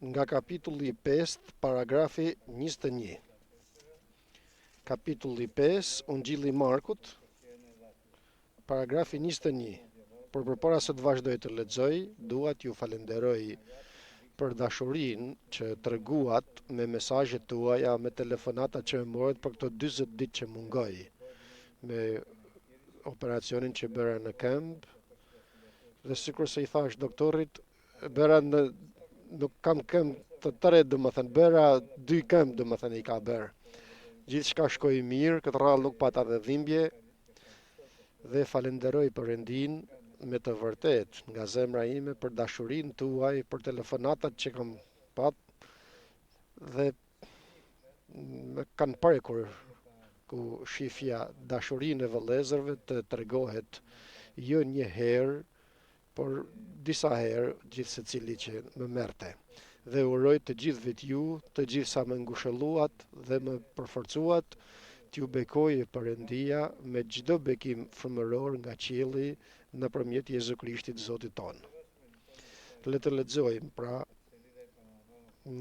nga kapitulli 5, paragrafi 21. Kapitulli 5, Ungjilli i Markut, paragrafi 21. Por përpara se të vazhdoj të lexoj, dua t'ju falenderoj për dashurinë që treguat me mesazhet tuaja, me telefonata që më morët për këto 40 ditë që mungoj, me operacionin që bëra në këmbë, dhe sikur se i thash doktorit, bëra nuk kam këmbë të tëre, domethënë bëra 2 këmbë, domethënë i ka bërë. Gjithçka shkoi mirë, këtë rrallë nuk pata dhe dhimbje, dhe falenderoj për rendin me të vërtet nga zemra ime për dashurinë tuaj, për telefonatat që kam pat dhe më kanë prekur ku shifja dashurinë e vëllezërve të tregohet jo një herë, por disa herë gjithë secili që më merrte. Dhe uroj të gjithëve t'ju, të gjithë sa më ngushëlluat dhe më përforcuat, t'ju bekojë Perëndia me çdo bekim frymëror nga qielli nëpërmjet Jezu Krishtit Zotit ton. Le të lexojmë pra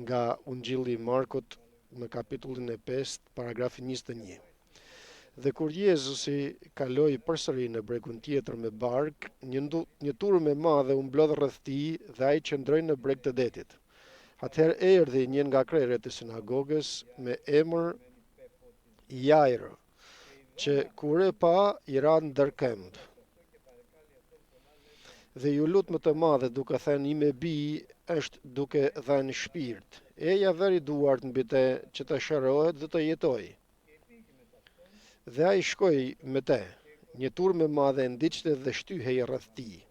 nga Ungjilli i Markut në kapitullin e 5, paragrafi 21. Dhe kur Jezusi kaloi përsëri në bregun tjetër me bark, një turmë e madhe u mblodh rreth tij dhe ai qëndroi në breg të detit. Atëherë erdhi një nga krerët e sinagogës me emër Jair, që kur e pa i ra ndër këmbë. Dhe ju lut më të madhe duke thënë, ime bi është duke dhënë shpirt. Eja veri duart mbi te që të shërohet dhe të jetoj. Dhe ai shkoi me te, një turmë e madhe ndiqte dhe shtyhej rreth tij.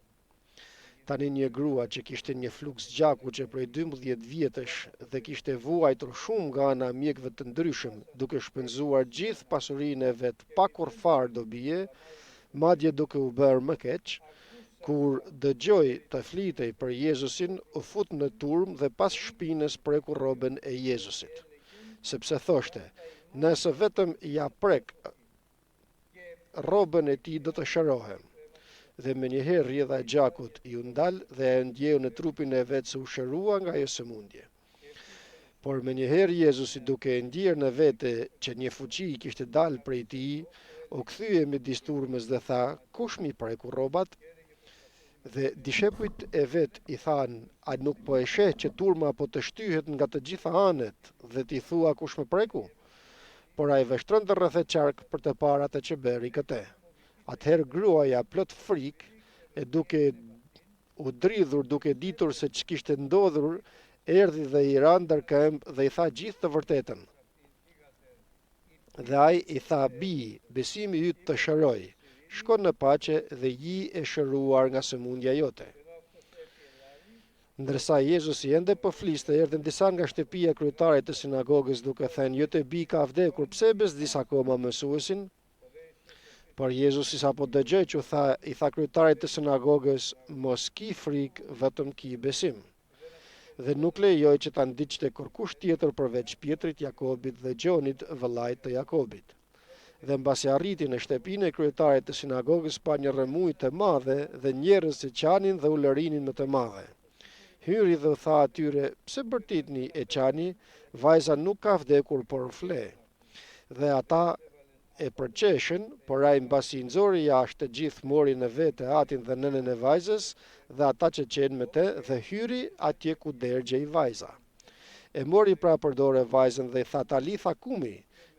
Tani një grua që kishte një fluks gjaku që prej 12 vjetësh dhe kishte vuajtur shumë nga ana mjekëve të ndryshëm, duke shpenzuar gjithë pasurinë e vet pa kurfar dobie, madje duke u bërë më keq, kur dëgjoi të flitej për Jezusin, u fut në turmë dhe pas shpinës preku rroben e Jezusit, sepse thoshte, nëse vetëm ja prek rroben e tij do të shërohem. Dhe me njëherë rrjedha e gjakut i u ndal dhe e ndjeu në trupin e vet se u shërua nga ajo sëmundje. Por me njëherë Jezusi duke e ndjerë në vete që një fuqi i kishte dalë prej tij, u kthye midis turmës dhe tha, kush mi preku rrobat? Dhe dishepujt e vet i thanë, a nuk po e sheh që turma po të shtyhet nga të gjitha anet dhe ti thua kush më preku? Por ai vështronte rreth e qark për të parë atë që bëri këtë. Atëherë gruaja plot frikë e duke u dridhur, duke ditur se ç'kishte ndodhur, erdhi dhe i ra ndër këmbë dhe i tha gjithë të vërtetën. Dhe ai i tha, bi, besimi yt të shëroj, shko në paqe dhe ji e shëruar nga sëmundja jote. Ndërsa Jezusi ende po fliste, erdhën disa nga shtëpia e kryetarit të sinagogës duke thënë, jo të bi ka vdekur, pse bezdis akoma mësuesin? Por Jezusi sa po dëgjoi që i tha kryetarit të sinagogës, mos ki frikë, vetëm ki besim. Dhe nuk lejoi që ta ndiqte kurkush tjetër përveç Pjetrit, Jakobit dhe Gjonit, vëllait të Jakobit. Dhe mbasi arriti në shtëpinë e kryetarit të sinagogës, pa një rrëmujë të madhe dhe njerëz që qanin dhe u lërinin më të madhe. Hyri dhe u tha atyre, pse bërtitni e qani, vajza nuk ka vdekur por fle. Dhe ata e përqeshen, por ai mbasi nxori jashtë të gjithë mori në vete atin dhe nënën e vajzës dhe ata që qenë me te dhe hyri atje ku dërgjej vajza. E mori pra përdore vajzën dhe i tha Talitha kumi,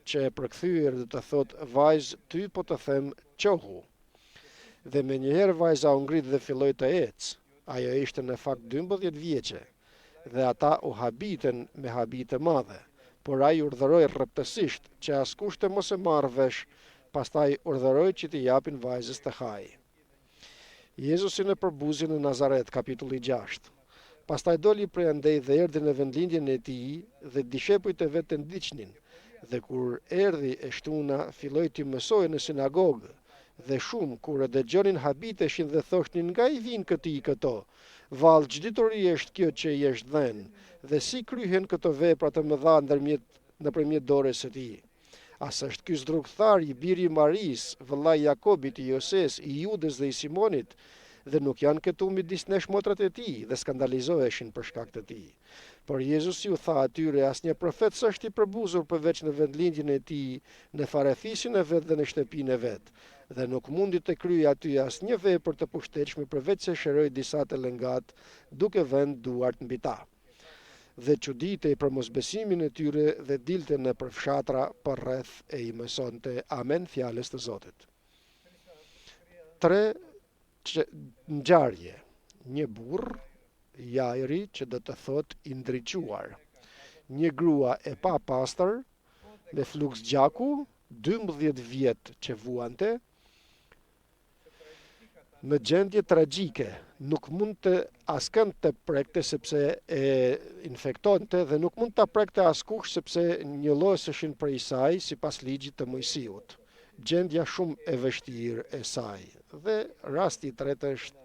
që e përkthyer dhe të thot vajzë ty po të them qohu. Dhe me njëherë vajza u ngrit dhe filloi të ecë. Ajo ishte në fakt 12 vjeçe dhe ata u habiten me habite madhe. Por ai urdhëroi rreptësisht që askush të mos e marrë vesh, pastaj urdhëroi që t'i japin vajzës të hajë. Jezusi në përbuzjen në Nazaret, kapitulli 6. Pastaj doli prej andej dhe erdhi në vendlindjen e tij dhe dishepujt e vet të ndiqnin. Dhe kur erdhi e shtuna, filloi të mësojë në sinagogë. Dhe shumë kur e dëgjonin habiteshin dhe thoshnin nga i vijnë këtij këto. Vallë ç'ditori është kjo që i është dhënë, dhe si kryhen këto vepra të mëdha nëpërmjet dorës së tij. As është ky zdrugthar i biri i Maris, vëllai i Jakobit, i Joses, i Judes dhe i Simonit, dhe nuk janë këtu midis nesh motrat e tij dhe skandalizoheshin për shkak të tij. Por Jezusi u tha atyre, asnjë profet s'është i përbuzur përveç në vendlindjen e tij, në farefisin e vet dhe në shtëpinë e vet, dhe nuk mundi të kryej aty asnjë vepër të pushtetshme përveç se shëroi disa të lëngat, duke vënë duart mbi ta. Dhe çuditej për mosbesimin e tyre dhe dilte në përfshatra për rreth e i mësonte. Amen, fjalës të Zotit. 3 ngjarje. Një burr, Jairi, që do të thot i ndriçuar. Një grua e papastër me fluks gjaku, 12 vjet që vuante, në gjendje tragjike, nuk mund të askënd të prekte sepse e infektonte dhe nuk mund të prekte askush sepse njëlloseshin prej saj sipas ligjit të Mojsiut. Gjendja shumë e vështirë e saj. Dhe rasti i tretë është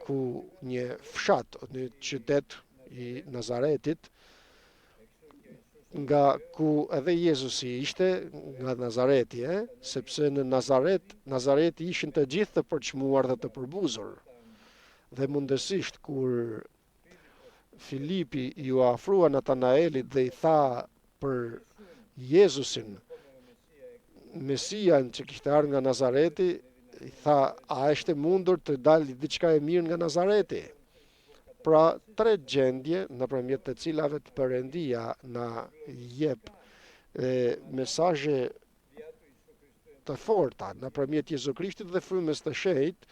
ku një fshat, një qytet i Nazaretit, nga ku edhe Jezusi ishte, nga Nazareti, sepse në Nazareti ishin të gjithë të përçmuar dhe të përbuzur. Dhe mundësisht kur Filipi ju afrua Natanaelit dhe i tha për Jezusin, Mesian që kishte ardhur nga Nazareti, i tha, a është mundur të dalë diçka e mirë nga Nazareti? Pra, 3 gjendje nëpërmjet të cilave të Perëndia na jep mesazhe të forta nëpërmjet Jezu Krishtit dhe frymës të Shenjtë,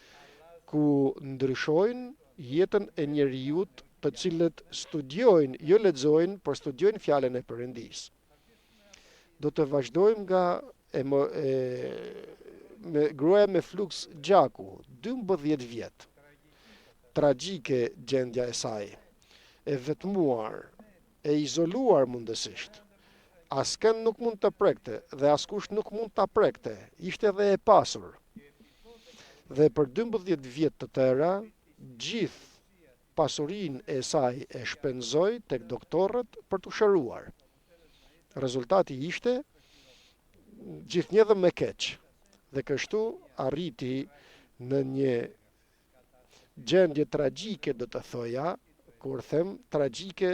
ku ndryshojnë jetën e njerëzit të cilët studiojnë, jo lexojnë, por studiojnë fjalën e Perëndisë. Do të vazhdojmë nga me gruaja me fluks gjaku, 12 vjet. Tragjike gjendja e saj, e vetmuar, e izoluar mundësisht. Askënd nuk mund të prekte dhe askush nuk mund ta prekte, ishte edhe e pasur. Dhe për 12 vjet të tëra, gjithë pasurinë e saj e shpenzoi tek doktorët për t'u shëruar. Rezultati ishte gjithnjë dhe më keq. Dhe kështu arriti në një gjendje tragjike, do të thoja, kur them tragjike,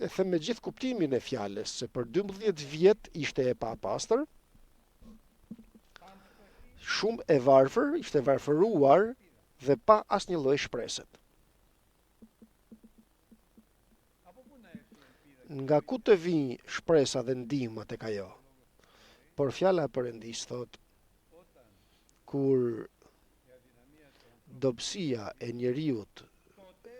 e them me gjithë kuptimin e fjalës, se për 12 vjet ishte e papastër, shumë e varfër, ishte varfëruar dhe pa asnjë lloj shpreset. Nga ku të vinë shpresa dhe ndihma tek ajo? Por fjala e Perëndisë thot, kur dobësia e njeriut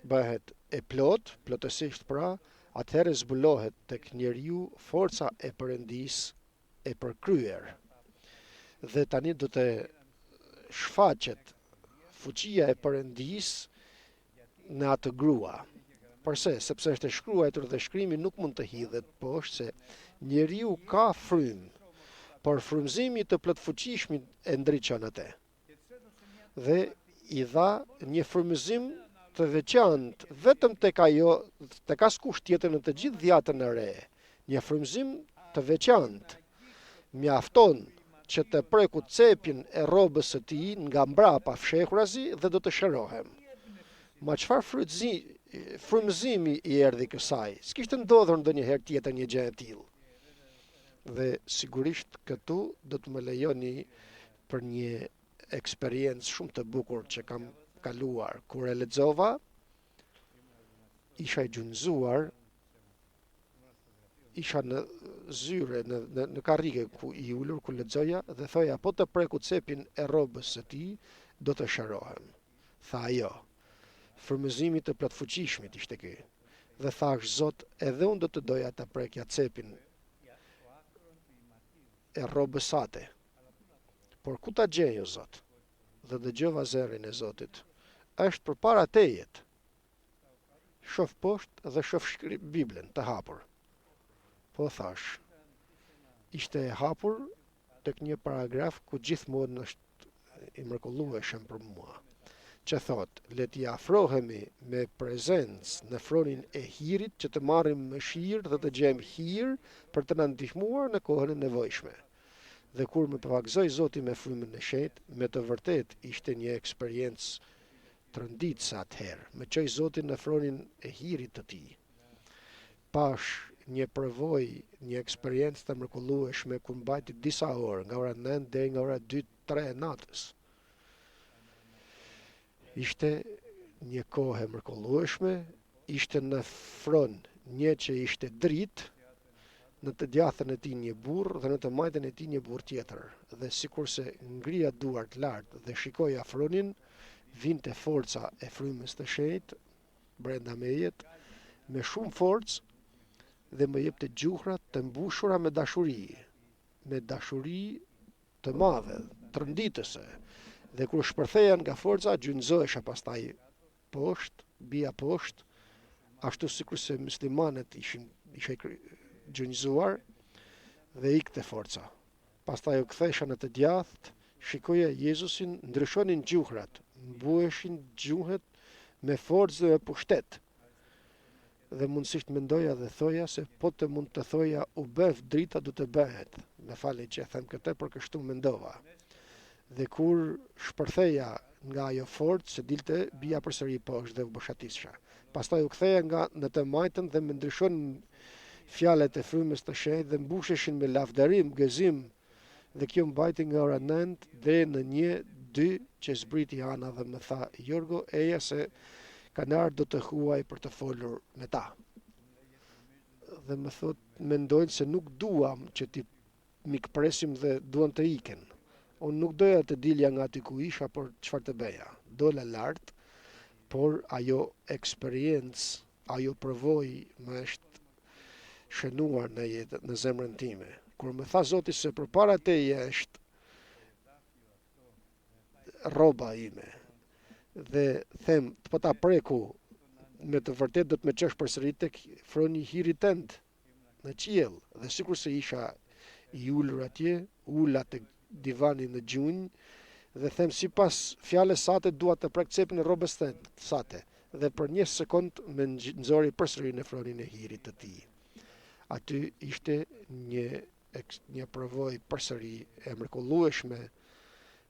bëhet e plotësisht pra, atëherë zbulohet tek njeriu forca e Perëndisë e përkryer. Dhe tani do të shfaqet fuqia e Perëndisë në atë grua. Përse? Sepse është e shkruar dhe shkrimi nuk mund të hidhet poshtë se njeriu ka frymë, por frymëzimi të plotfuqishmit e ndriçon atë. Dhe i dha një frymëzim të veçantë vetëm tek ajo, tek askush tjetër në të gjithë dhjatën e re. Një frymëzim të veçantë. Mjafton që të preku cepin e rrobës së tij nga mbrapa fshehurazi dhe do të shërohem. Ma çfarë frymëzimi i erdhi kësaj? S'kishte ndodhur ndonjëherë tjetër një gjë e tillë. Dhe sigurisht këtu do të më lejoni për një eksperiencë shumë të bukur që kam kaluar. Kur e lexova, isha i gjunjëzuar, isha në zyre, në karrige ku i ulur ku lexoja dhe thoja, po të preku cepin e rrobës së tij, do të shërohem. Tha jo. Frymëzimi të plotfuqishmit ishte ky. Dhe thash, Zot, edhe unë do të doja të prekja cepin e rrobës sate. Por ku ta gjej, o Zot? Dhe dëgjova zërin e Zotit. Është përpara tejet. Shof poshtë dhe shof Biblën të hapur. Po thash, ishte e hapur tek një paragraf ku gjithmonë është i mrekullueshëm për mua, që thot, le t'i afrohemi me prezencë në fronin e hirit që të marrim mëshirë dhe të gjejmë hir për të na ndihmuar në kohën e nevojshme. Dhe kur më pavagzoi Zoti me frymën e Shenjtë, me të vërtet ishte një eksperiencë trënditse atëherë, me qoj Zotin në fronin e hirit të tij. Pash një përvojë, një eksperiencë të mrekullueshme kur mbajti disa orë, nga ora 9 deri nga ora 2-3 e natës. Ishte një kohë e mrekullueshme, ishte në fron një që ishte dritë, në të djathën e tij një burr dhe në të majtën e tij një burr tjetër. Dhe sikurse ngrija duart lart dhe shikoi afronin, vinte forca e frymës të shenjtë brenda mejet me shumë forcë dhe më jepte gjuhra të mbushura me dashuri të madhe, trënditëse. Dhe kur shpërtheja nga forca, gjynjëzohesha pastaj poshtë, bija poshtë, ashtu sikurse muslimanët ishin gjynjëzuar dhe ikte forca. Pastaj u kthesha në të djathtë, shikoja Jezusin, ndryshonin gjuhrat, mbuheshin gjuhët me forcë dhe me pushtet. Dhe mundësisht mendoja dhe thoja se po të mund të thoja u bëv drita du të bëhet. Me fali që e them këtë, për kështu mendova. Dhe kur shpërtheja nga ajo forcë, se dilte bija përsëri poshtë dhe u bëshatisha. Pastaj u ktheja nga në të majtën dhe më ndryshonin fjalët e frymës të shenjtë dhe mbusheshin me lavdërim, gëzim, dhe kjo mbajti nga ora 9 deri në 1-2 që zbriti Ana dhe më tha: "Jorgo, eja se kanar do të huaj për të folur me ta." Dhe më thot, mendojnë se nuk duam që ti mikpresim dhe duan të iken. Unë nuk doja të dilja nga aty ku isha, por çfarë të bëja? Dola lart, por ajo eksperiencë, ajo përvojë më është shënuar në jetë, në zemrën time. Kur më tha Zoti se përpara teje është rroba ime, dhe them, po ta preku, me të vërtet do të më çosh përsëri tek froni i hirit tënd në qiell, dhe sikur se isha i ulur atje, ula tek divani në gjunjë, dhe them, sipas fjalës sate dua të prek cepin e rrobës sate, dhe për një sekond më nxori përsëri në fronin e hirit të tij. Aty ishte një përvojë përsëri e mrekullueshme,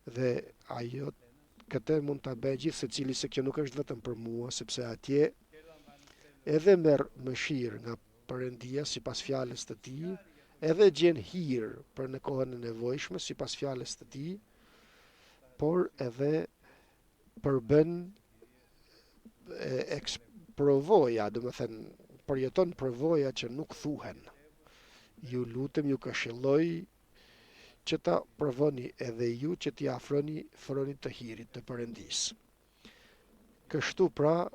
dhe ajo këtë mund ta bëjë gjithë secili, se kjo nuk është vetëm për mua, sepse atje edhe merr mëshirë nga Perëndia sipas fjalës të tij, edhe gjen hir për në kohën e nevojshme sipas fjalës të tij, por edhe përbën provoja, domethënë përjeton provoja që nuk thuhen. Ju lutem, ju këshilloj që ta provoni edhe ju, që t'i afroni fronit të hirit të Perëndisë. Kështu pra,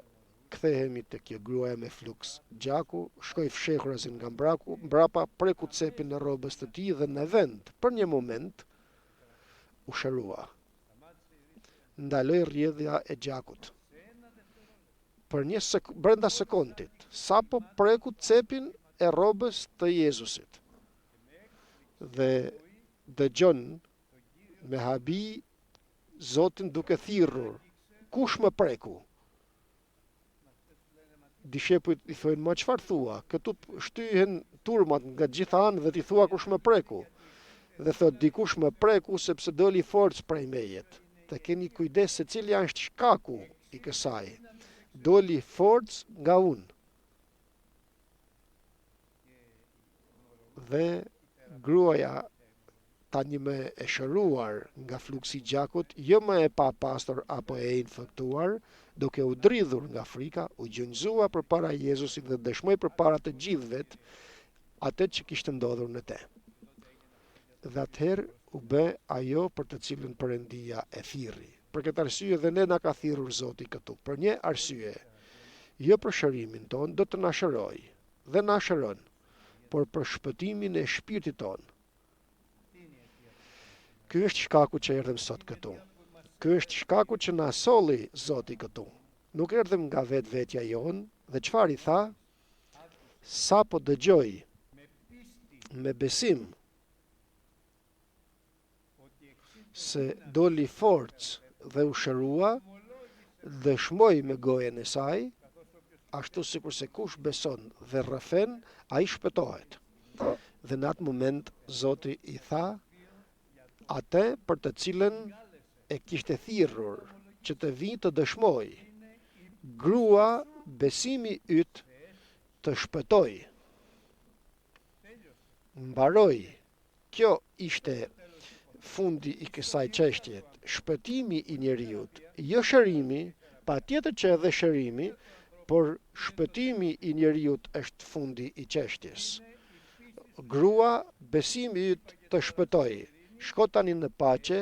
kthehemi te kjo gruaja me fluks gjaku, shkoi fshehurasin nga mbrapa, preku cepin në rrobës të tij dhe në vend, për një moment, u shërua. Ndaloi rrjedhja e gjakut. Për brenda sekondit, sapo preku cepin e rrobës të Jezusit. Dhe dëgjon me habi Zotin duke thirrur: "Kush më preku?" Dishepujt i thonë: "Ma çfarë thua? Këtu shtyhen turmat nga gjitha anët dhe ti thua kush më preku?" Dhe thot: "Dikush më preku sepse doli forcë prej mejet. Të keni kujdes se cili është shkaku i kësaj. Doli forcë nga unë." Dhe gruaja, tani më e shëruar nga fluksi i gjakut, jo më e papastër apo e infektuar, duke u dridhur nga frika, u gjunjëzua përpara Jezusit dhe dëshmoi përpara të gjithëve atë që kishte ndodhur në te. Dhe atëherë u bë ajo për të cilën Perëndia e thirri. Për këtë arsye dhe ne na ka thirrur Zoti këtu, për një arsye. Jo për shërimin ton, do të na shëroj dhe na shëron, por për shpëtimin e shpirtit ton. Ky është shkaku që erdhëm sot këtu. Ky është shkaku që na solli Zoti këtu. Nuk erdhëm nga vetvetja jon, dhe çfarë i tha? Sapo dëgjoj me besim se doli forcë dhe u shërua, dëshmoj me gojen e saj, ashtu sikur se kush beson dhe rrëfen, ai shpëtohet. Dhe në atë moment Zoti i tha atë për të cilën e kishte thirrur, që të vi të dëshmoj, grua, besimi yt të shpëtoj. Mbaroj. Kjo ishte fundi i kësaj çështje, shpëtimi i njeriut, jo shërimi, patjetër që edhe shërimi, por shpëtimi i njeriut është fundi i çështjes. Grua, besimi yt të shpëtoj. Shko tani në paqe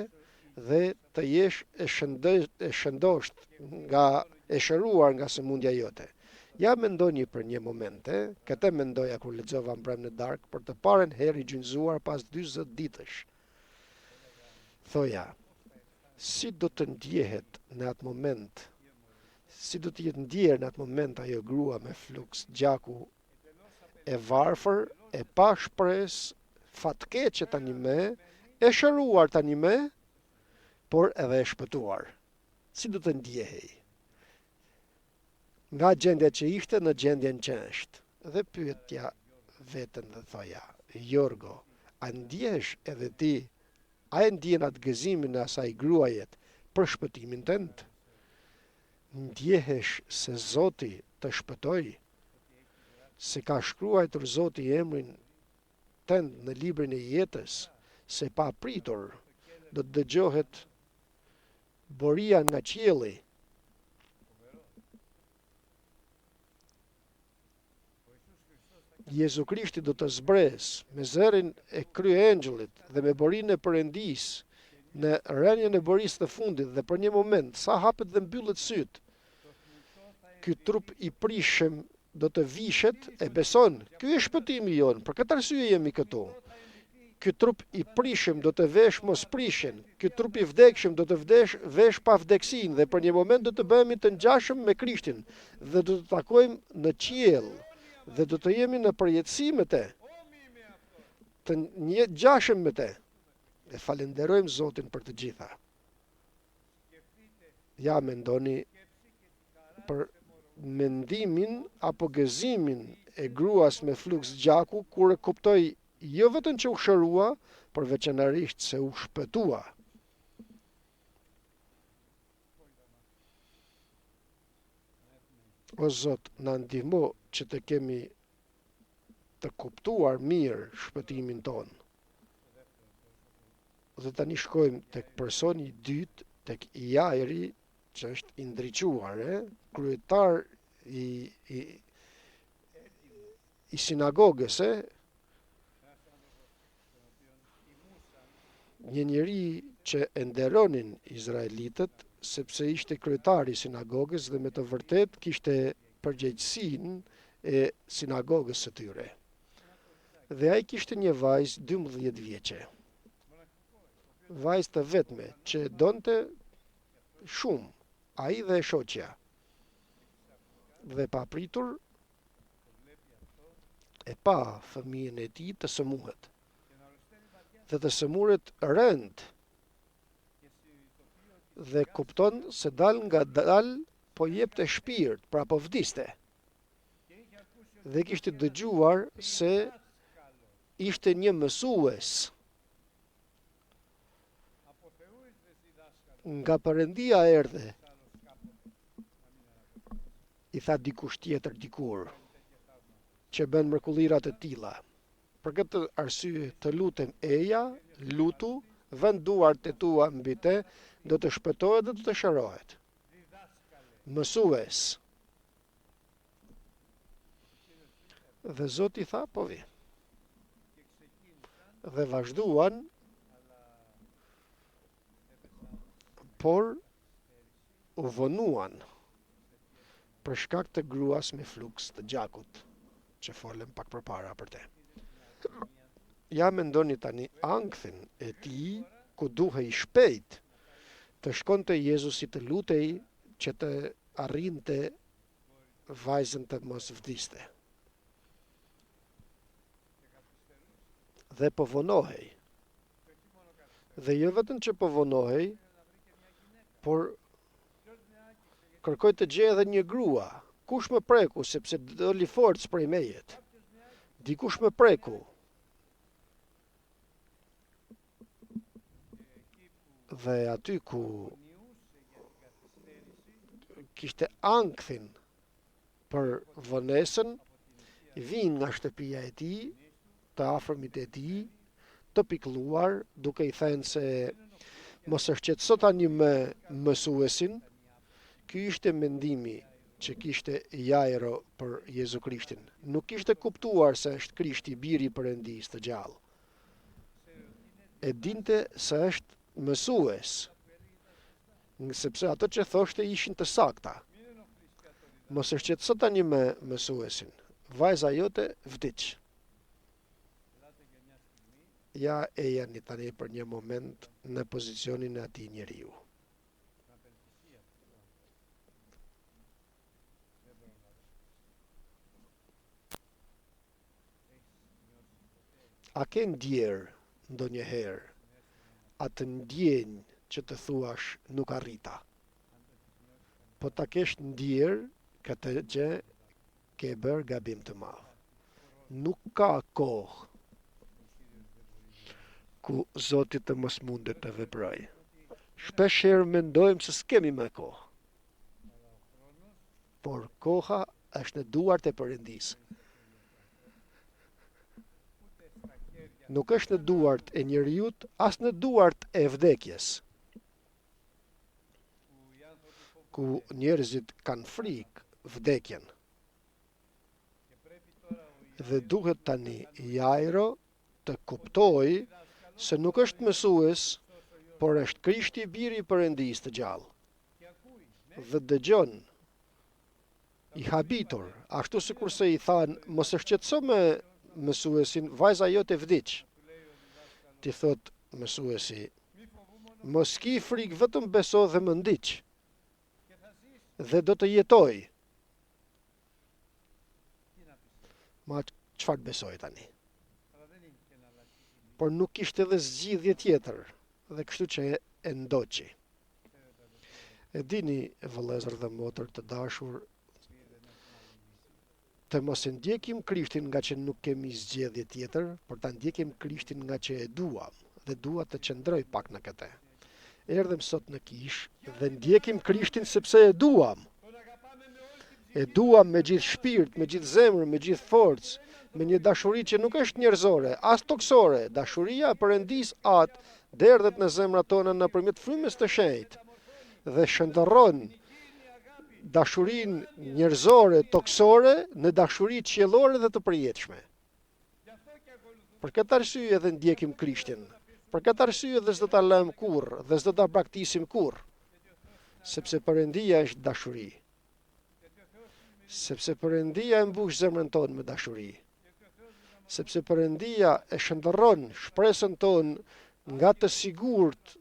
dhe të jesh e shëndosht nga e shëruar nga sëmundja jote. Ja mendoni për një moment, këtë mendoja kur lexova Mbrëm në darkë për të parën herë i gjynëzuar pas 40 ditësh. Thoja, si do të ndjehet në atë moment, si do të jetë ndjerë në atë moment ajo grua me fluks gjaku e varfër, e pa shpresë, fatkeqe tani me, e shëruar tani me, por edhe e shpëtuar. Si do të ndjehej? Nga gjendja që ishte në gjendjen që është. Dhe pyetja vetën dhe thoja, Jorgo, a ndjesh edhe ti, a e ndjen atë gëzimin e asaj gruajet për shpëtimin tënd? Ndjehesh se Zoti të shpëtoj? Se ka shkruar Zoti emrin tënd në librin e jetës, se pa pritur do të dëgjohet boria nga qielli. Jezu Krishti do të zbres me zërin e kryengjëllit dhe me borinë e Perëndis në rënien e borisë të fundit dhe për një moment sa hapet dhe mbyllet syt. Ky trup i prishëm do të vishet, e beson. Ky është shpëtimi jon, për këtë arsye jemi këtu. Ky trup i prishëm do të vesh mos prishen. Ky trup i vdekshëm do të vesh pa vdeksin dhe për një moment do të bëhemi të ngjashëm me Krishtin dhe do të takojmë në qiell dhe do të jemi në përjetësi me te, të ngjashëm me te. Dhe falenderojmë Zotin për të gjitha. Ja mendoni për mendimin apo gëzimin e gruas me fluks gjaku kur e kuptoi jo vetëm që u shërua, por veçanërisht se u shpëtua. O Zot, na ndihmo që të kemi të kuptuar mirë shpëtimin ton. Dhe tani shkojmë tek personi i dytë, tek Jairi, që është i ndriquar, kryetar i sinagogës, një njeri që e nderonin izraelitët, sepse ishte kryetari i sinagogës dhe me të vërtet kishte përgjegjësinë e sinagogës së tyre. Dhe ai kishte një vajzë 12 vjeçe. Vajzë të vetme që donte shumë, ai dhe shoqja. Dhe pa pritur e pa fëmijën e tij të sëmuhet. Dhe të sëmuret rënd dhe kupton se dal nga dal po jepte shpirt, pra po vdiste. Dhe kishte dëgjuar se ishte një mësues nga Perëndia erdhe. I tha dikush tjetër dikur që bën mrekullirat e tilla. Për këtë arsye të lutem eja, lutu, vend duart e tua mbi te, do të shpëtohet dhe do të shërohet. Mësues. Dhe Zoti tha, po vi. Dhe vazhduan, por u vonuan për shkak të gruas me fluks të gjakut, që folëm pak përpara për te. Ja mendoni tani ankthin e tij ku duhej shpejt të shkonte Jezusi të lutej që të arrinte vajzën të mos vdiste. Dhe po vonohej. Dhe jo vetëm që po vonohej, por kërkoj të gjej edhe një grua. Kush më preku, sepse doli forcë prej mejet. Dikush më preku. Dhe aty ku kishte ankthin për vonesën, vinë nga shtëpia e tij, të afërmit e tij, të pikëlluar, duke i thënë se mos e shqetëso tani me mësuesin. Ky ishte mendimi që kishte Jairo për Jezu Krishtin. Nuk kishte kuptuar se është Krishti, biri i Perëndisë të gjallë. E dinte se është mësues, sepse ato që thoshte ishin të sakta. Mos e shqetëso tani me mësuesin. Vajza jote vdiq. Ja e janë tani për një moment në pozicionin e atij njeriu. A ke ndjerë ndonjëherë atë ndjenjë që të thuash nuk arrita? Po ta kesh ndjerë këtë gjë, ke bërë gabim të madh. Nuk ka kohë ku Zoti të mos mundet të veprojë. Shpeshherë mendojmë se s'kemi më kohë. Por koha është në duart e Perëndisë. Nuk është në duart e njerëzit, as në duart e vdekjes. Ku njerëzit kanë frikë vdekjen. Dhe duhet tani Jairo të kuptojë se nuk është mësues, por është Krishti, biri i Perëndisë të gjallë. Dhe dëgjon, i habitur, ashtu sikurse i thanë, mos e shqetëso me mësuesin, vajza jote vdiq. Ti thot mësuesi, mos ki frikë, vetëm beso dhe më ndiq. Dhe do të jetoj. Ma çfarë besoj tani? Por nuk ishte edhe zgjidhje tjetër, dhe kështu që e ndoqi. E dini, vëllezër dhe motër të dashur, të mos e ndjekim Krishtin nga që nuk kemi zgjedhje tjetër, por ta ndjekim Krishtin nga që e duam, dhe dua të qëndroj pak në këtë. Erdhem sot në kish dhe ndjekim Krishtin sepse e duam. E duam me gjithë shpirt, me gjithë zemër, me gjithë forcë, me një dashuri që nuk është njerëzore, as toksore. Dashuria e Perëndisë atë derdhet në zemrat tona nëpërmjet frymës të shenjtë dhe shndërron dashurinë njerëzore, toksore në dashuri qiellore dhe të përjetshme. Për këtë arsye edhe ndjekim Krishtin. Për këtë arsye dhe s'do ta lëm kurrë dhe s'do ta braktisim kurrë. Sepse Perëndia është dashuri. Sepse Perëndia e mbush zemrën tonë me dashuri. Sepse Perëndia e shndërron shpresën tonë nga të sigurt,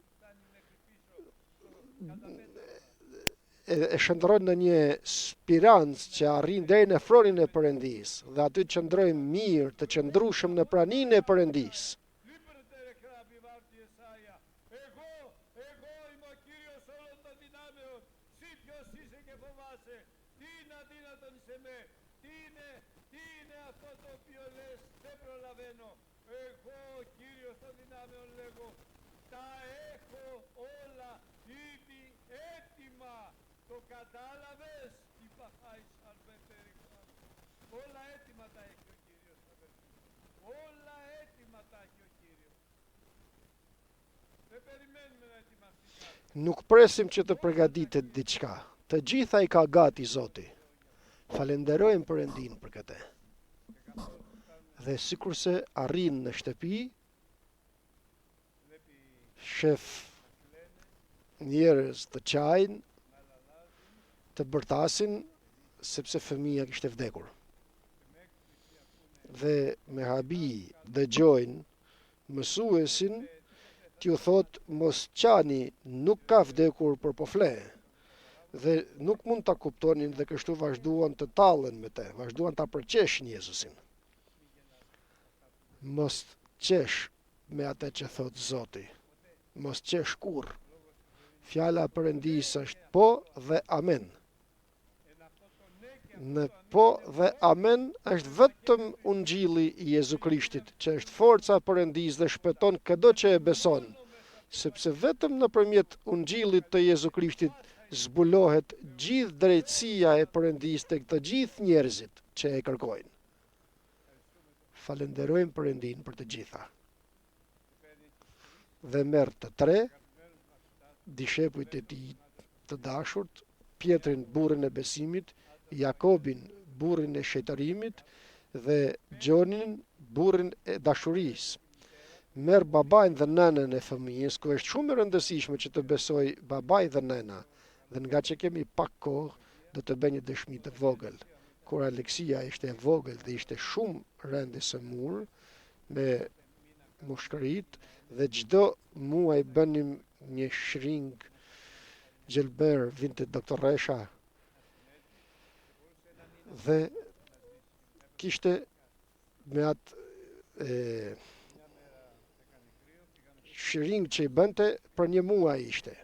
e shndërron në një spirancë që arrin deri në fronin e Perëndisë dhe aty qëndrojmë mirë, të qëndrueshëm në praninë e Perëndisë. Το κατάλαβες, είπα χάις αρβετερικά. Όλα έτοιμα τα έχει ο Κύριος, αδερφοί. Όλα έτοιμα τα έχει ο Κύριος. Δεν περιμένουμε να ετοιμαστεί κάτι. Nuk presim që të përgatitet diçka. Të gjitha i ka gati Zoti. Falenderojmë Perëndin për këtë. Dhe sikurse arrin në shtëpi, shef njerëz të qajnë, të bërtasin, sepse fëmia kishte vdekur. Dhe me habi dëgjojnë mësuesin, t'ju thot mos qani, nuk ka vdekur për po fle. Dhe nuk mund ta kuptonin dhe kështu vazhduan të tallen me të, vazhduan ta përqeshin Jezusin. Mos qesh me atë që thot Zoti. Mos qesh kurrë. Fjala e Perëndisë është po dhe amen. Në po dhe amen është vetëm ungjilli i Jezu Krishtit, që është forca e Perëndisë dhe shpëton çdo që e beson, sepse vetëm nëpërmjet ungjillit të Jezu Krishtit zbulohet gjithë drejtësia e Perëndis tek të gjithë njerëzit që e kërkojnë. Falenderojmë Perëndin për të gjitha. Dhe merr të tre dishepujt e tij të dashurt, Pjetrin burrin e besimit, Jakobin burrin e shejtërimit dhe Gjonin burrin e dashurisë. Merr babain dhe nënën e fëmijës, ku është shumë e rëndësishme që të besoj babai dhe nëna, dhe nga që kemi pak kohë, do të bëj një dëshmi të vogël. Kur Aleksia ishte e vogël dhe ishte shumë rëndës së mur me mushkërit, dhe çdo muaj bënim një shring gjelber, vinte doktoresha dhe kishte me atë shring që i bënte për një muaj ishte.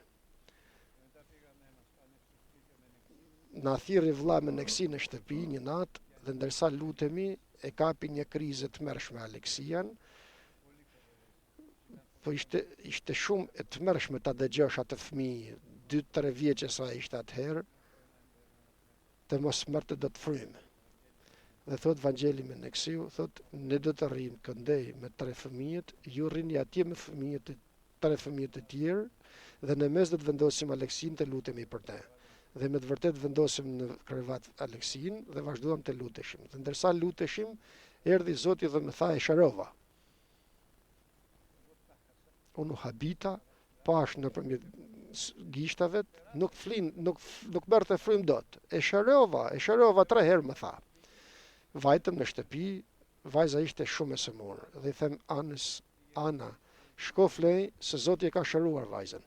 Na thirri vlla me Neksi në shtëpi një natë dhe ndërsa lutemi e kapi një krizë të mërshme Aleksian, po ishte shumë e të mërshme ta dëgjosh atë fëmijë, 2-3 vjeçë sa ishte atëherë, të mos mërte do të frymë. Dhe thot Vangjeli me Neksiu, thot, ne do të rrim këndej me 3 fëmijët, ju rrini atje me 3 fëmijët e tjerë, dhe në mes do të vendosim Aleksin të lutemi për te. Dhe me të vërtet vendosim në krevat Aleksin dhe vazhduam të luteshim. Dhe ndërsa luteshim, erdhi Zoti dhe më tha e sharova. Unë u habita, pash nëpërmjet gishtave, nuk berte frym dot. E sharova 3 herë më tha. Vajtëm në shtëpi, vajza ishte shumë e sëmur, dhe i them Anës, Ana, shko flej se Zoti e ka shëruar vajzën.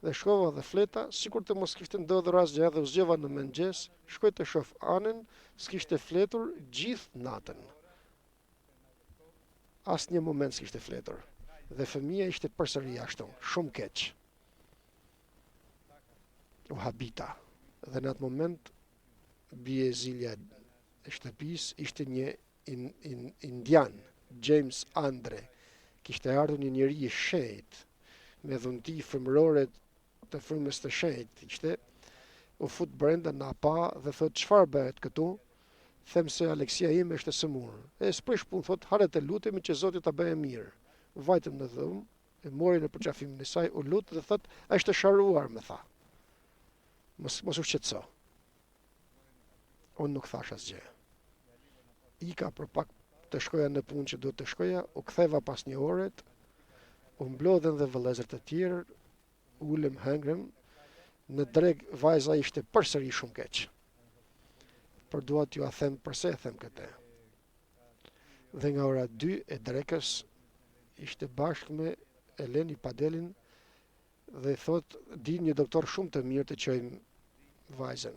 Dhe shkova dhe fleta, sikur të mos kishte ndodhur asgjë, dhe u zgjova në mëngjes, shkoj të shoh Anën, s'kishte fletur gjithë natën. Asnjë moment s'kishte fletur. Dhe fëmia ishte përsëri ashtu, shumë keq. U habita. Dhe në atë moment bie zilja e shtëpis, ishte një indian, James Andre. Kishte ardhur një njeri i shenjtë, me dhunti frymërore të frymës të shenjtë, ishte, u fut brenda na pa dhe thot, çfarë bëhet këtu? Them se Aleksia ime është e sëmur. S'prish punë, thot, haret e lutemi që Zoti ta bëjë mirë. Vajtëm në dhumë, e mori në përqafimin e saj, u lut dhe thot, është e sharuar, më tha. Mos u shqetëso. Unë nuk thash asgjë. Ika për pak të shkoja në punë që duhet të shkoja, u ktheva pas një oret, u mblodhen dhe vëllezër të tjerë, ulëm hëngrëm, në dreg vajza ishte përsëri shumë keq. Për dua t'ju a them përse e them këtë. Dhe nga ora 2 e drekës ishte bashkë me Eleni Padelin dhe thot, di një doktor shumë të mirë të çojmë vajzën.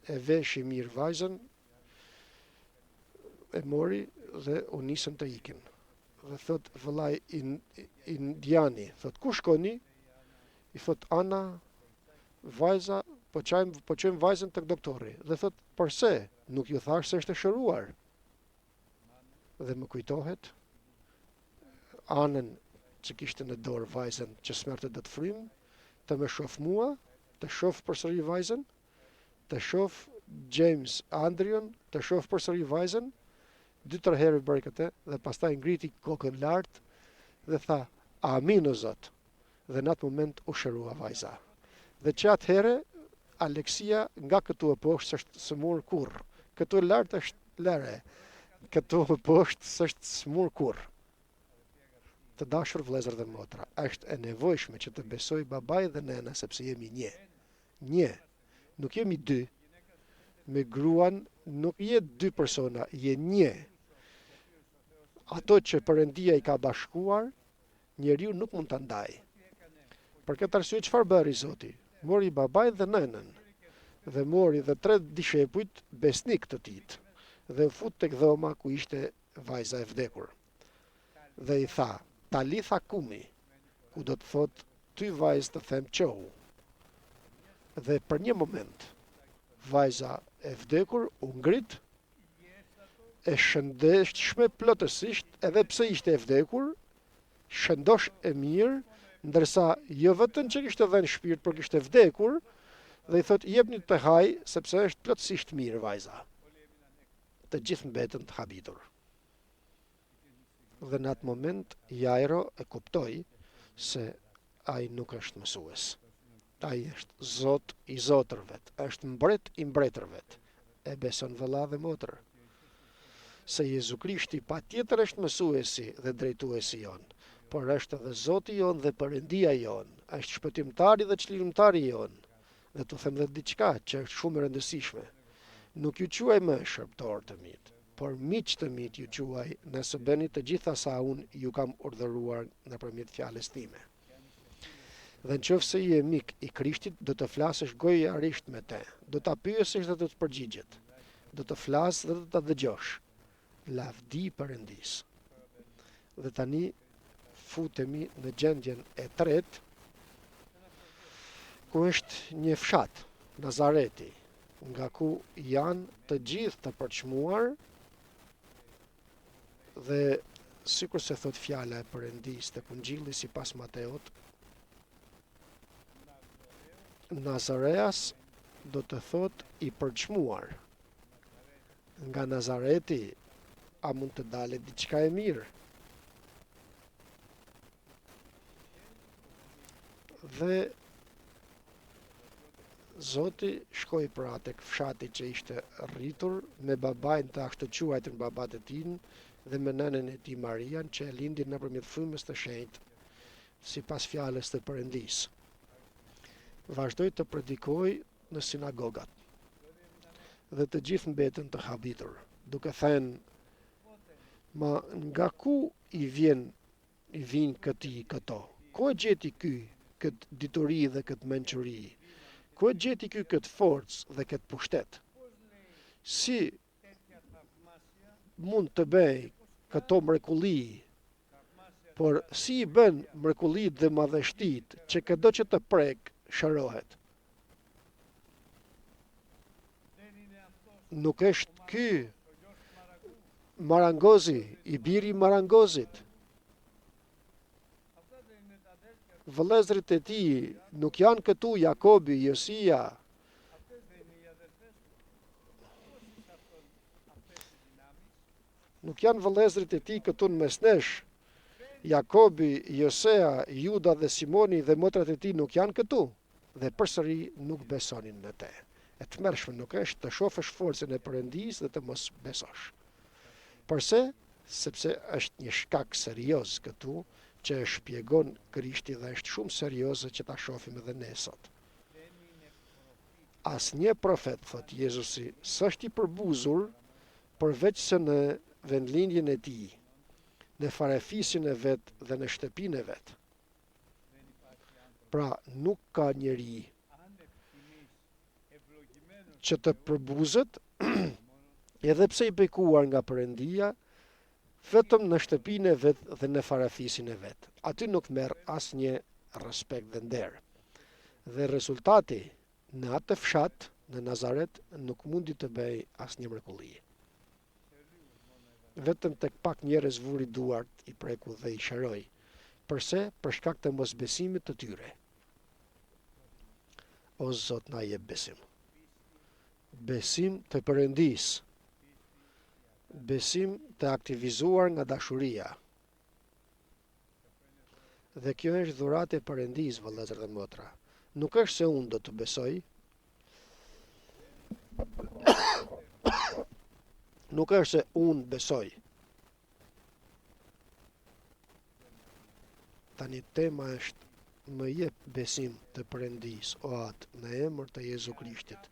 E veshi mirë vajzën, e mori dhe u nisën të ikin. Dhe thot vëllai indiani, thot ku shkoni? I thot Ana, vajza, po çojmë vajzën tek doktori. Dhe thot përse? Nuk ju thash se është e shëruar. Dhe më kujtohet Anën që kishte në dorë vajzën që smerte do të frymë, të më shoh mua, të shoh përsëri vajzën, të shoh James Andrion, të shoh përsëri vajzën, 2-3 herë bëri këtë dhe pastaj ngriti kokën lart dhe tha, amin o Zot. Dhe në atë moment u shërua vajza. Dhe që atëhere, Aleksia nga këtu e poshtë s'është sëmur kurr. Këtu e lartë është lere. Këtu e poshtë s'është sëmur kurr. Të dashur vëllezër dhe motra, është e nevojshme që të besoj babai dhe nëna sepse jemi një. Një. Nuk jemi 2. Me gruan nuk je 2 persona, je një. Ato që Perëndia i ka bashkuar, njeriu nuk mund ta ndajë. Për këtë arsye çfarë bëri Zoti? Mori babain dhe nënën dhe mori dhe 3 dishepujt besnik të tij dhe u fut tek dhoma ku ishte vajza e vdekur. Dhe i tha, Talitha kumi, ku do të thot, ty vajzë të them qohu. Dhe për një moment, vajza e vdekur u ngrit, e shëndeshme plotësisht, edhe pse ishte e vdekur, shëndosh e mirë, ndërsa jo vetëm që kishte dhënë shpirt, por kishte vdekur, Dhe i thot, jepni të haj, sepse është plotësisht mirë vajza. Të gjithë mbetën të habitur. Dhe në atë moment, Jairo e kuptoi se ai nuk është mësues. Ai është Zot i zotërve, është mbret i mbretërve. E beson vëlla dhe motër. Se Jezu Krishti patjetër është mësuesi dhe drejtuesi jon, por është edhe Zoti jon dhe Perëndia jon, është shpëtimtari dhe çlirimtari jon. Dhe të them edhe diçka që është shumë e rëndësishme. Nuk ju quaj më shërbëtor të mit, por miq të mit ju quaj, nëse bëni të gjitha sa unë ju kam urdhëruar nëpërmjet fjalës time. Dhe nëse je mik i Krishtit, do të flasësh gojarisht me te, do ta pyesësh dhe do të përgjigjet, do të flasë dhe do ta dëgjosh. Lavdi Perëndis. Dhe tani futemi në gjendjen e tretë, ku është një fshat, Nazareti, nga ku janë të gjithë të përçmuar, dhe sikur se thot fjala e Perëndis tek Ungjilli sipas Mateut, Nazareas do të thot i përçmuar. Nga Nazareti a mund të dalet diçka e mirë? Dhe Zoti shkoi pra tek fshati që ishte rritur me babain të ashtu quajtur babat e tij dhe me nënën e tij Marian, që e lindi nëpërmjet frymës të shenjtë, sipas fjalës të Perëndis. Vazhdoi të predikoi në sinagogat. Dhe të gjithë mbetën të habitur, duke thënë, ma nga ku i vinë këto? Ku e gjeti ky këtë dituri dhe këtë mençuri? Ku e gjeti ky këtë forcë dhe këtë pushtet? Si mund të bëj këto mrekulli? Por si i bën mrekullit dhe madhështit që çdo që të prek shërohet? Nuk është ky Marangozi, i biri Marangozit? Vëllezërit e tij nuk janë këtu Jakobi, Josia? Nuk janë vëllezërit e tij këtu në mes nesh? Jakobi, Josea, Juda dhe Simoni dhe motrat e tij nuk janë këtu? Dhe përsëri nuk besonin në te. E tmerrshme nuk është të shohësh forcën e Perëndis dhe të mos besosh. Përse? Sepse është një shkak serioz këtu që e shpjegon Krishti dhe është shumë serioze që ta shohim edhe ne sot. Asnjë profet, thot Jezusi, s'është i përbuzur përveç se në vendlindjen e tij, në farefisin e vet dhe në shtëpinë e vet. Pra nuk ka njeri që të përbuzet edhe pse i bekuar nga Perëndia, vetëm në shtëpinë e vet dhe në farafisin e vet. Aty nuk merr asnjë respekt dhe nder. Dhe rezultati në atë fshat në Nazaret nuk mundi të bëj asnjë mrekulli. Vetëm tek pak njerëz vuri duart, i preku dhe i shëroi. Përse? Për shkak të mosbesimit të tyre. O Zot, na jep besim. Besim të Perëndis. Besim të aktivizuar nga dashuria. Dhe kjo është dhuratë e Perëndis, vëllezër dhe motra. Nuk është se unë do të besoj. Nuk është se unë besoj. Tani tema është më jep besim të Perëndis, o atë në emër të Jezu Krishtit.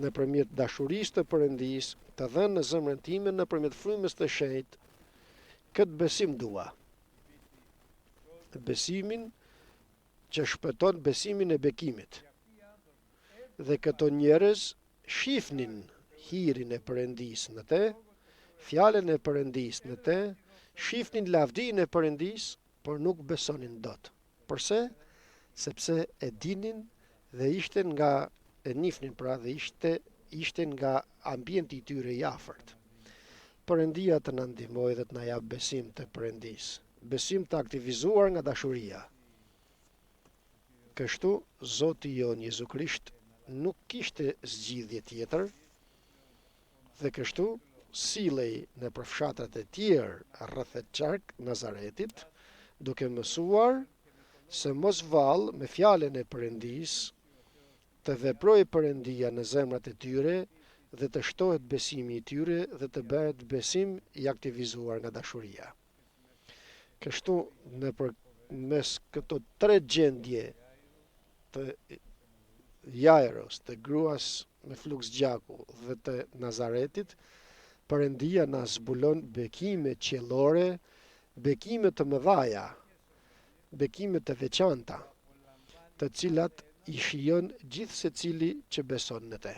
Nëpërmjet dashurisë të Perëndis, të dhënë në zemrën time nëpërmjet frymës të shenjtë, këtë besim dua. Besimin që shpëton besimin e bekimit. Dhe këto njerëz shifnin hirin e Perëndis në te, fjalën e Perëndis në te, shifnin lavdinë e Perëndis, por nuk besonin dot. Përse? Sepse e dinin dhe ishten nga e njihnin pra dhe ishten nga ambienti i tyre i afërt. Perëndia të na ndihmojë dhe të na jap besim të Perëndis, besim të aktivizuar nga dashuria. Kështu, Zoti jon Jezu Krisht nuk kishte zgjidhje tjetër, dhe kështu silej në përfshatrat e tjerë rreth e qark Nazaretit, duke mësuar se mos vallë me fjalën e Perëndis të veprojë Perëndia në zemrat e tyre dhe të shtohet besimi i tyre dhe të bëhet besim i aktivizuar nga dashuria. Kështu në mes këto tre gjendje të Jairos, të gruas me fluks gjaku dhe të Nazaretit, Perëndia na zbulon bekime qiellore, bekime të mëdhaja, bekime të veçanta, të cilat i shijon gjithë secili që beson në te.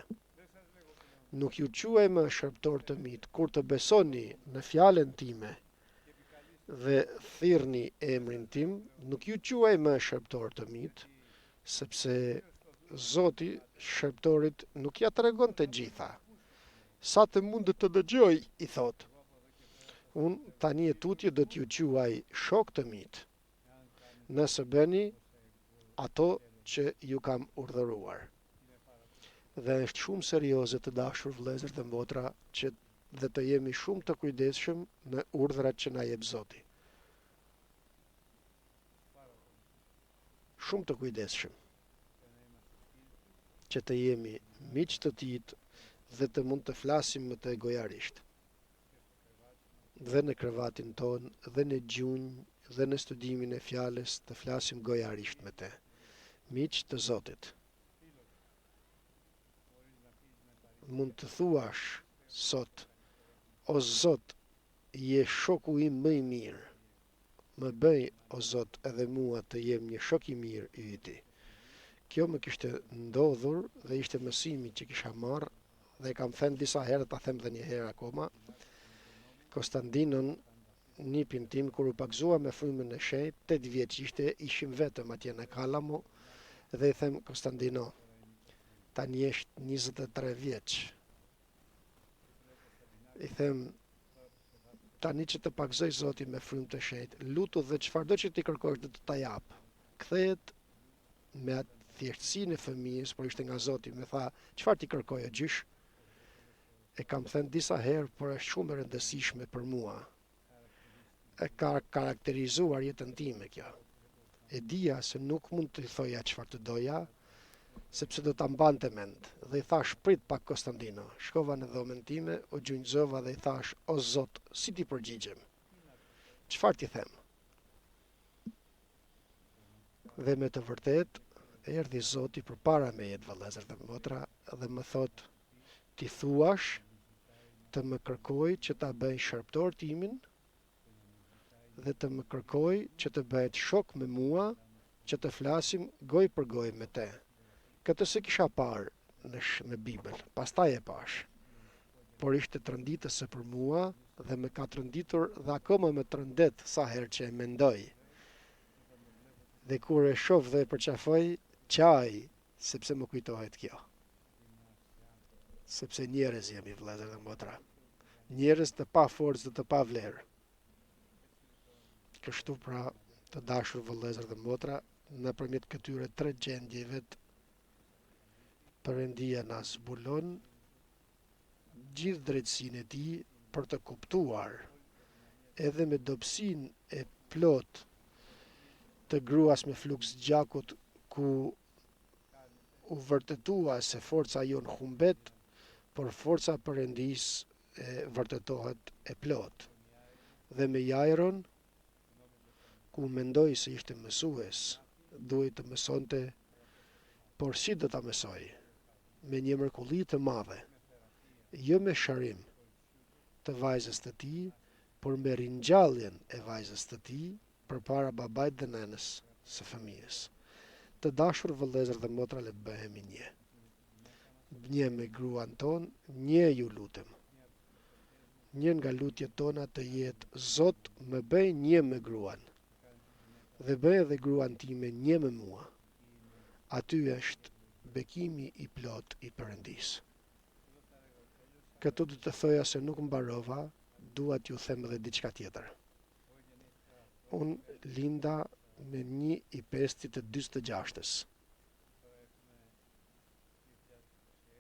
Nuk ju quaj më shërptor të mit, kur të besoni në fjalën time dhe thirrni emrin tim, nuk ju quaj më shërptor të mit, sepse Zoti shërptorit nuk ja tregon të gjitha. Sa të mundet të dëgjoj, i thot. Unë tani e tutje do t'ju quaj shok të mit, nëse bëni ato që ju kam urdhëruar. Dhe është shumë serioze të dashur vëllezër dhe motra që dhe të jemi shumë të kujdesshëm në urdhrat që na jep Zoti. Shumë të kujdesshëm që të jemi miq të tij dhe të mund të flasim më të egojarisht. Dhe në krevatin ton, dhe në gjunjë, dhe në studimin e fjalës të flasim gojarisht me te. Miq të Zotit. Mund të thuash sot, o Zot, je shoku im më i mirë. Më bëj, o Zot, edhe mua të jem një shok i mirë i ti. Kjo më kishte ndodhur dhe ishte mësimi që kisha marrë dhe kam thënë disa herë, ta them dhe një herë akoma. Konstantinon, nipin tim, kur u pagzua me frymën e shenjtë, 8 vjeç ishte, ishim vetëm atje në Kalamo dhe i them Konstantino, tani është 23 vjeç. I them, tani që të pagzoj Zoti me frymë të shenjtë, lutu dhe çfarëdo që ti kërkosh do të ta jap. Kthehet me atë thjeshtësinë e fëmijës, por ishte nga Zoti, më tha, çfarë ti kërkoje gjysh? E kam thënë disa herë, por është shumë e rëndësishme për mua. E ka karakterizuar jetën time kjo. E dija se nuk mund të thoja çfarë të doja, sepse do ta mbante mend. Dhe i thash, prit pak Konstantino. Shkova në dhomën time, u gjunjëzova dhe i thash, o Zot, si ti përgjigjem? Çfarë ti them? Dhe me të vërtet, erdhi Zoti përpara meje, vëllezër dhe motra, dhe më thot, ti thuash të më kërkoj që ta bëj shërptor timin dhe të më kërkoj që të bëhet shok me mua, që të flasim goj për goj me te. Këtë se kisha parë në Bibël, pastaj e pash. Por ishte trënditëse për mua dhe më ka trënditur dhe akoma më trëndet sa herë që e mendoj. Dhe kur e shoh dhe e përqafoj, qaj, sepse më kujtohet kjo. Sepse njerëz jemi, vëllezër dhe motra. Njerëz të pa forcë dhe të pa vlerë. Kështu pra, të dashur vëllezër dhe motra, nëpërmjet këtyre 3 gjendjeve Perëndia na zbulon gjithë drejtësinë e tij për të kuptuar edhe me dobësinë e plot të gruas me fluks gjakut, ku u vërtetua se forca jon humbet, por forca Perëndis vërtetohet e plot. Dhe me Jairon, ku mendoj se ishte mësues, duhet të mësonte, por si do ta mësoj? Me një mrekulli të madhe, jo me sharim të vajzës të tij, por me ringjalljen e vajzës të tij përpara babait dhe nënës së fëmijës. Të dashur vëllezër dhe motra, le të bëhemi një. Një me gruan ton, një ju lutem. Një nga lutjet tona të jetë, Zot, më bëj një me gruan, dhe bëj edhe gruan time një me mua. Aty është bekimi i plot i Perëndis. Këtu do të thoja se nuk mbarova, dua t'ju them edhe diçka tjetër. Unë linda me 1/5 të 46.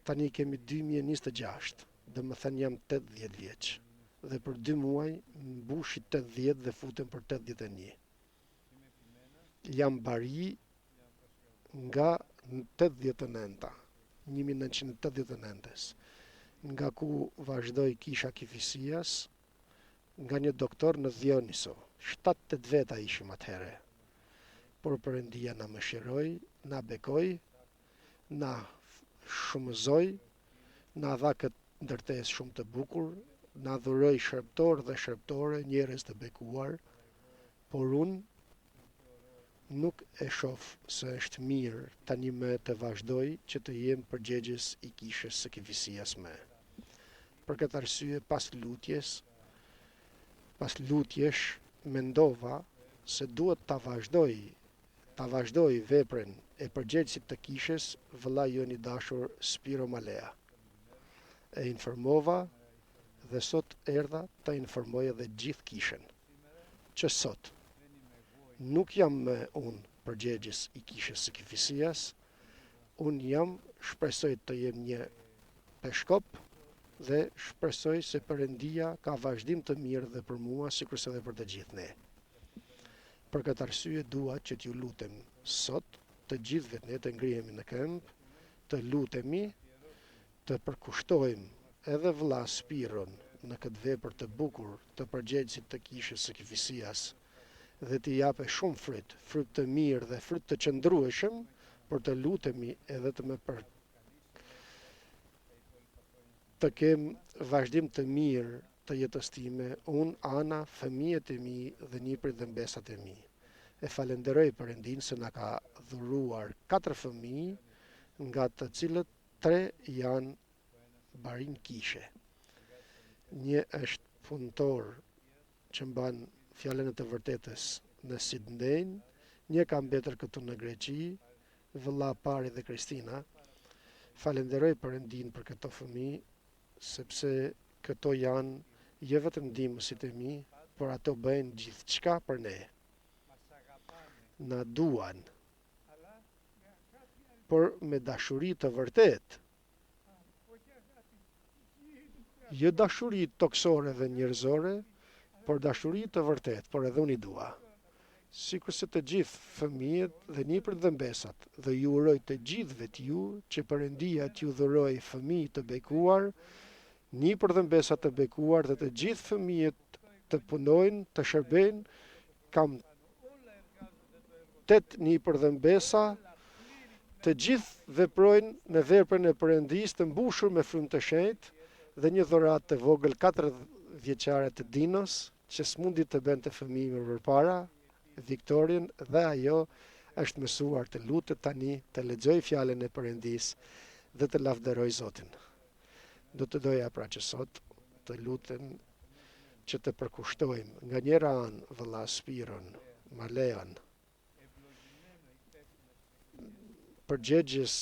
Tani kemi 2026, dhe më thënë jam 80 vjeç. Dhe për 2 muaj mbushi 80 dhe futem për 81. Jam bari nga 89-ta, 1989-s, nga ku vazhdoj kisha kifisias, nga një doktor në Dioniso. 7-8 veta ishim atëhere. Por Perëndia na mëshiroi, na bekoi, na shumëzoi, na dha këtë ndërtesë shumë të bukur, na dhuroi shërptor dhe shërptore, njerëz të bekuar, por unë nuk e shoh se është mirë tani më të vazhdoj që të jem përgjegjës i kishës së kifisias me. Për këtë arsye, pas lutjesh, mendova se duhet ta vazhdoj veprën e përgjegjësit të kishës vëlla jon i dashur Spiro Malea. E informova dhe sot erdha ta informoj edhe gjithë kishën që sot nuk jam me unë përgjegjës i kishës së kifisias, unë jam, shpresoj të jem një peshkop dhe shpresoj se Perëndia ka vazhdim të mirë dhe për mua, sikurse edhe për të gjithë ne. Për këtë arsye dua që t'ju lutem sot, të gjithëve ne të ngrihemi në këmbë, të lutemi, të përkushtojmë edhe vëlla Spiron në këtë vepër të bukur të përgjegjësit të kishës së kifisias, dhe t'i jape shumë fryt të mirë dhe fryt të qëndrueshëm, për të lutemi edhe të kem vazhdim të mirë të jetës time, unë, Ana, fëmijët e mi dhe nipërit dhe mbesat e mi. E falenderoj Perëndin se na ka dhuruar 4 fëmijë, nga të cilët 3 janë barin kishe. Një është punëtor që mban fjalën e të vërtetës në Sydney, një ka mbetur këtu në Greqi, vëlla Pari dhe Kristina. Falenderoj Perëndin për këto fëmijë, sepse këto janë jo vetëm ndihmësit e mi, por ato bëjnë gjithçka për ne. Na duan, por me dashuri të vërtet. Jo dashuri toksore dhe njerëzore, por dashuri të vërtet, por edhe unë i dua. Sikurse të gjithë fëmijët dhe nipërit dhe mbesat, dhe ju uroj të gjithëve t'ju që Perëndia t'ju dhuroj fëmijë të bekuar, nipër dhe mbesa të bekuar dhe të gjithë fëmijët të punojnë, të shërbejnë. Kam 8 nipër dhe mbesa, të gjithë veprojnë në veprën e Perëndis të mbushur me frymë të shenjtë, dhe një dhuratë të vogël 4 vjeçare të Dinos, që s'mundi të bënte fëmijë më përpara, Viktorien, dhe ajo është mësuar të lutet tani, të lexoj fjalën e Perëndis dhe të lavdëroj Zotin. Do të doja pra që sot të lutem që të përkushtojmë nga njëra anë vëlla Spiron, Malean, përgjegjës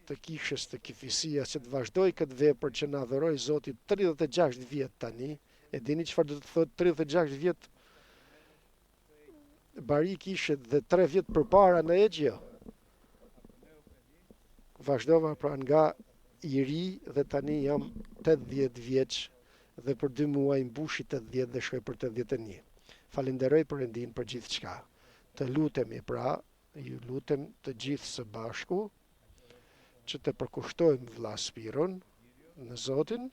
të kishës të kifisias, që të vazhdoj këtë vepër që na dhuroi Zoti 36 vjet tani. E dini çfarë do të thotë 36 vjet bari kishe dhe 3 vjet përpara në Egjio? Vazhdova pra nga i ri dhe tani jam 80 vjeç dhe për 2 muaj mbushi 80 dhe shkoj për 81. Falenderoj Perëndin për gjithçka. Të lutemi pra, ju lutem të gjithë së bashku, që të përkushtojmë vëlla Spiron në Zotin,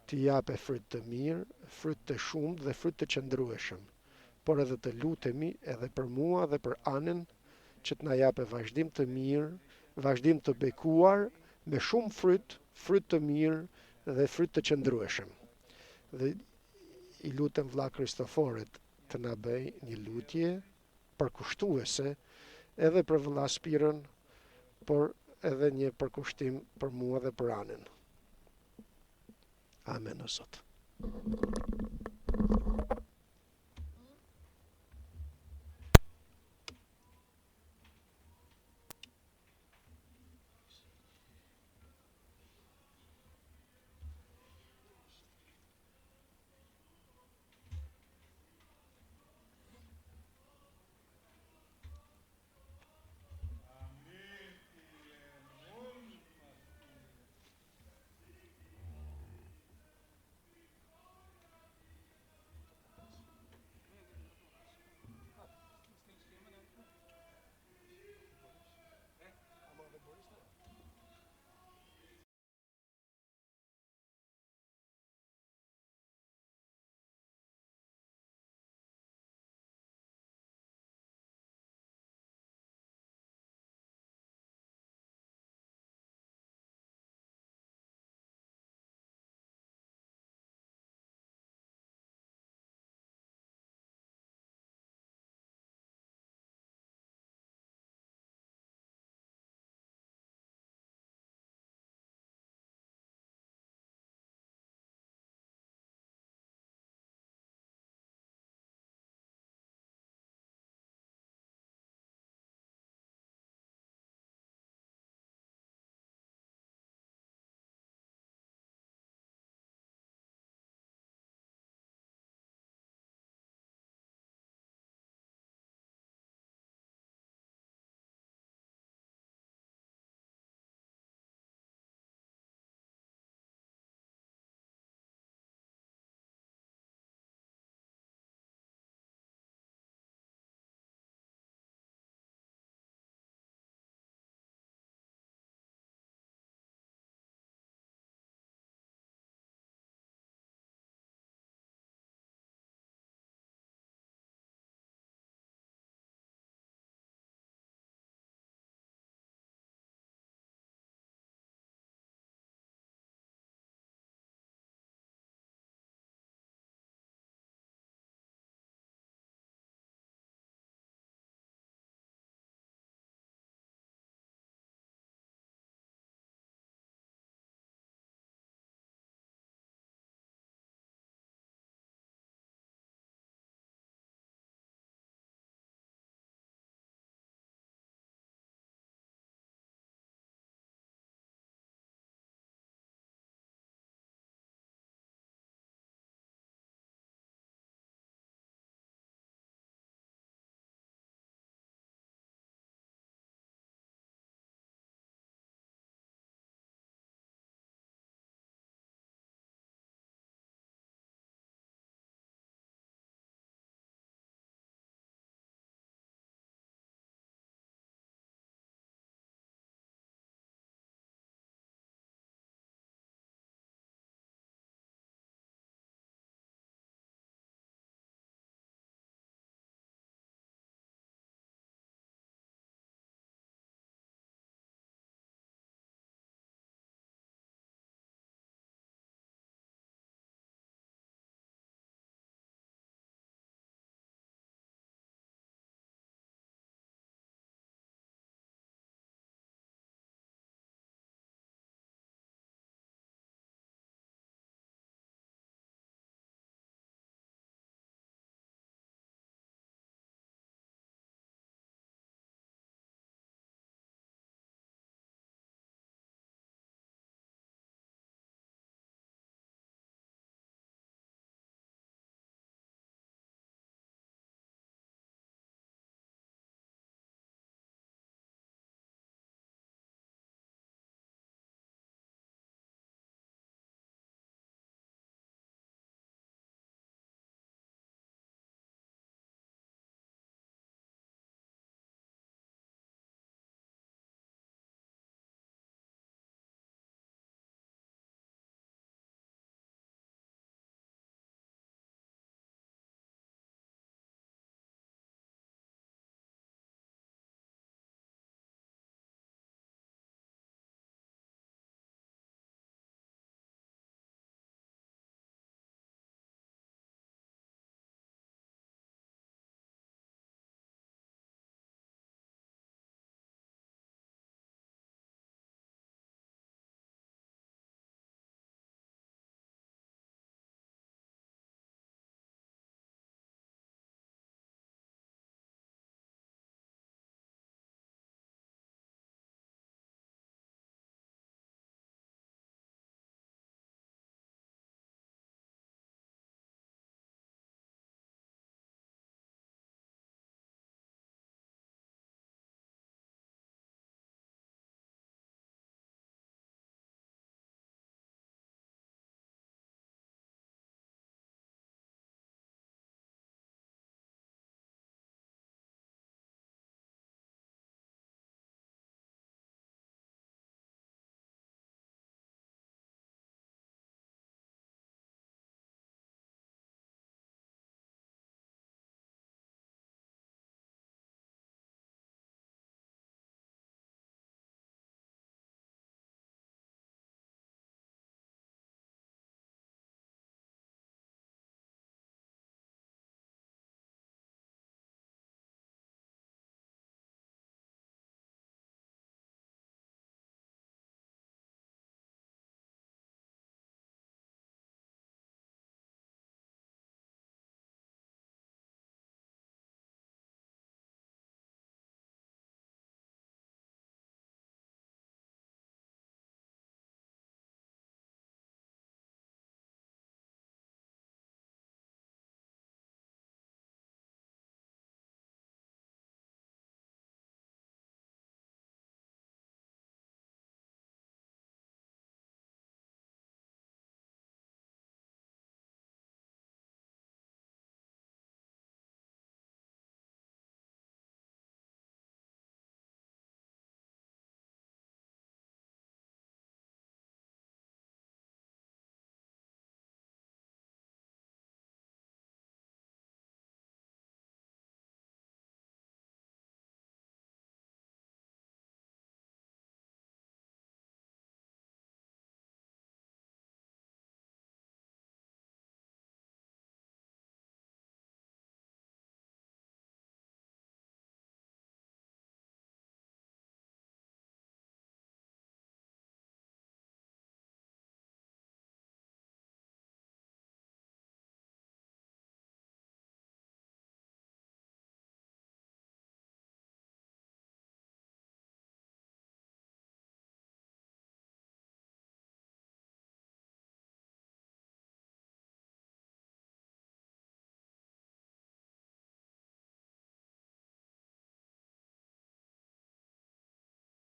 t'i jape fryt të mirë, fryt të shumtë dhe fryt të qëndrueshëm, por edhe të lutemi edhe për mua dhe për Anën, që t'na jape vazhdim të mirë, vazhdim të bekuar, me shumë fryt të mirë dhe fryt të qëndrueshëm. Dhe i lutem vëlla Kristoforit të na bëj një lutje përkushtuese edhe për vëlla Spiron, por edhe një përkushtim për mua dhe për Anën. Amen o Zot.